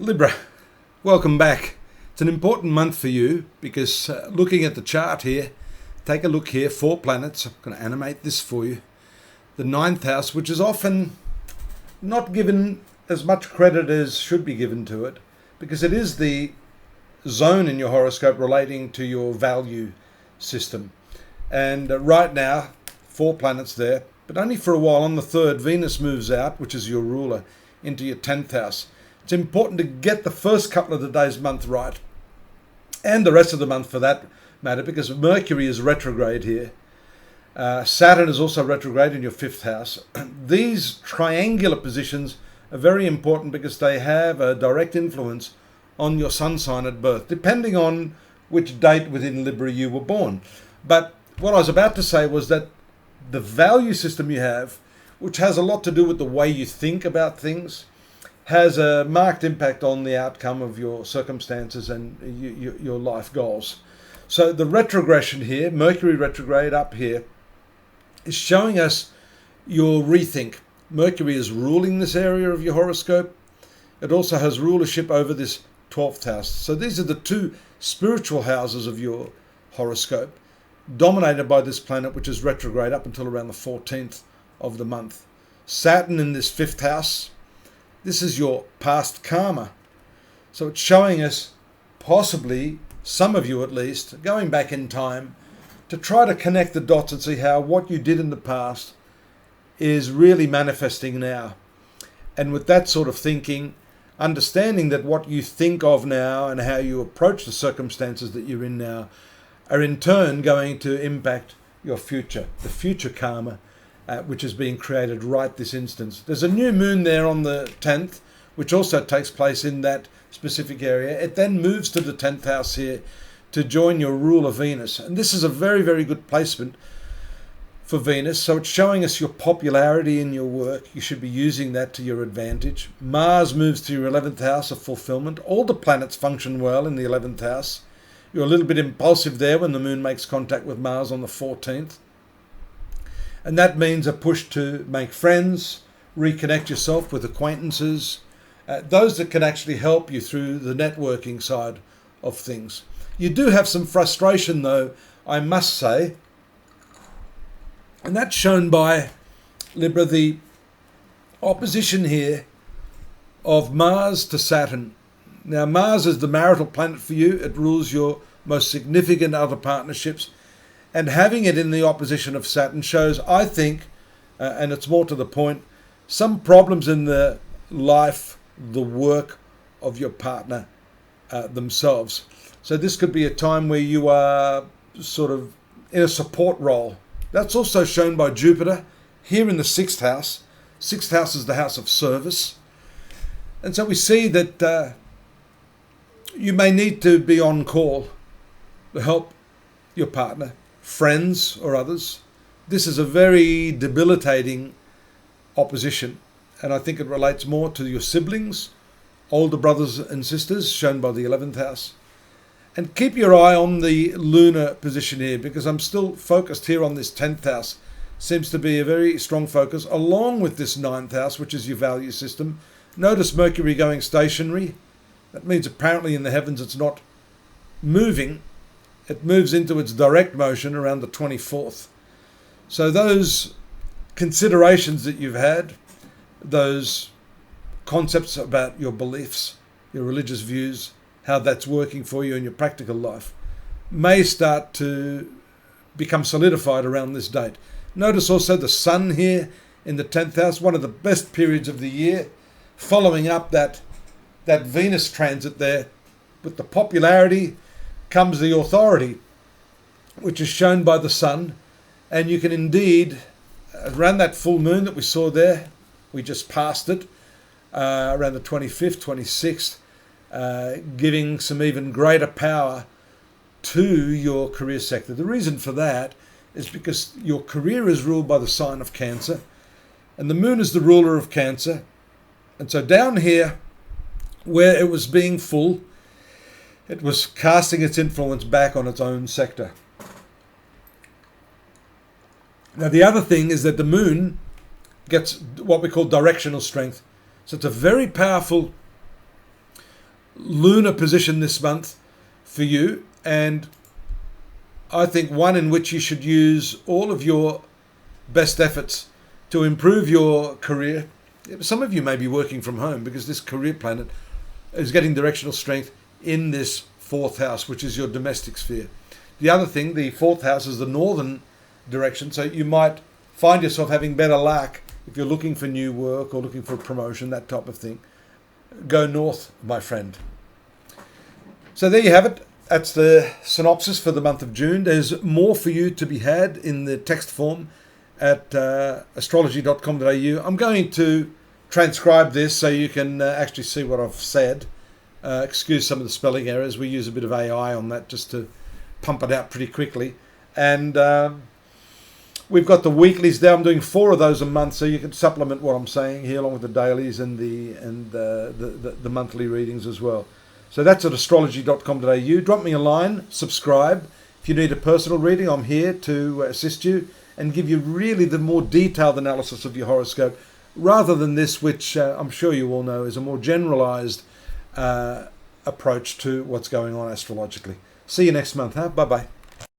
Libra, welcome back. It's an important month for you because looking at the chart here, take a look here, 4 planets. I'm going to animate this for you. The 9th house, which is often not given as much credit as should be given to it, because it is the zone in your horoscope relating to your value system. And right now, 4 planets there, but only for a while. On the 3rd, Venus moves out, which is your ruler, into your 10th house. It's important to get the first couple of the days month right, and the rest of the month for that matter, because Mercury is retrograde here. Saturn is also retrograde in your 5th house. These triangular positions are very important because they have a direct influence on your sun sign at birth, depending on which date within Libra you were born. But what I was about to say was that the value system you have, which has a lot to do with the way you think about things, has a marked impact on the outcome of your circumstances and your life goals. So the retrogression here, Mercury retrograde up here, is showing us your rethink. Mercury is ruling this area of your horoscope. It also has rulership over this 12th house. So these are the 2 spiritual houses of your horoscope, dominated by this planet, which is retrograde up until around the 14th of the month. Saturn in this 5th house. This is your past karma. So it's showing us, possibly, some of you at least, going back in time to try to connect the dots and see how what you did in the past is really manifesting now. And with that sort of thinking, understanding that what you think of now and how you approach the circumstances that you're in now are in turn going to impact your future, the future karma, which is being created right this instance. There's a new moon there on the 10th, which also takes place in that specific area. It then moves to the 10th house here to join your ruler Venus. And this is a very, very good placement for Venus. So it's showing us your popularity in your work. You should be using that to your advantage. Mars moves to your 11th house of fulfillment. All the planets function well in the 11th house. You're a little bit impulsive there when the moon makes contact with Mars on the 14th. And that means a push to make friends, reconnect yourself with acquaintances, those that can actually help you through the networking side of things. You do have some frustration, though, I must say, and that's shown by, Libra, the opposition here of Mars to Saturn. Now, Mars is the marital planet for you. It rules your most significant other partnerships. And having it in the opposition of Saturn shows, I think, and it's more to the point, some problems in the life, the work of your partner themselves. So this could be a time where you are sort of in a support role. That's also shown by Jupiter here in the 6th house. 6th house is the house of service. And so we see that you may need to be on call to help your partner, friends or others. This is a very debilitating opposition, and I think it relates more to your siblings, older brothers and sisters, shown by the 11th house. And keep your eye on the lunar position here, because I'm still focused here on this 10th house. Seems to be a very strong focus, along with this 9th house, which is your value system. Notice Mercury going stationary. That means apparently in the heavens it's not moving. It moves into its direct motion around the 24th. So those considerations that you've had, those concepts about your beliefs, your religious views, how that's working for you in your practical life, may start to become solidified around this date. Notice also the sun here in the 10th house, one of the best periods of the year, following up that Venus transit there. With the popularity comes the authority, which is shown by the sun. And you can indeed, around that full moon that we saw there, we just passed it, around the 25th, 26th, giving some even greater power to your career sector. The reason for that is because your career is ruled by the sign of Cancer, and the moon is the ruler of Cancer. And so down here, where it was being full, it was casting its influence back on its own sector. Now, the other thing is that the moon gets what we call directional strength. So it's a very powerful lunar position this month for you, and I think one in which you should use all of your best efforts to improve your career. Some of you may be working from home because this career planet is getting directional strength in this fourth house, which is your domestic sphere. The other thing, the fourth house is the northern direction, so you might find yourself having better luck if you're looking for new work or looking for a promotion, that type of thing. Go north, my friend. So there you have it. That's the synopsis for the month of June. There's more for you to be had in the text form at astrology.com.au. I'm going to transcribe this so you can actually see what I've said. Excuse some of the spelling errors. We use a bit of AI on that just to pump it out pretty quickly. And we've got the weeklies there. I'm doing 4 of those a month, so you can supplement what I'm saying here along with the dailies and the monthly readings as well. So that's at astrology.com.au. Drop me a line, subscribe. If you need a personal reading, I'm here to assist you and give you really the more detailed analysis of your horoscope, rather than this, which I'm sure you all know is a more generalized approach to what's going on astrologically. See you next month. Bye-bye.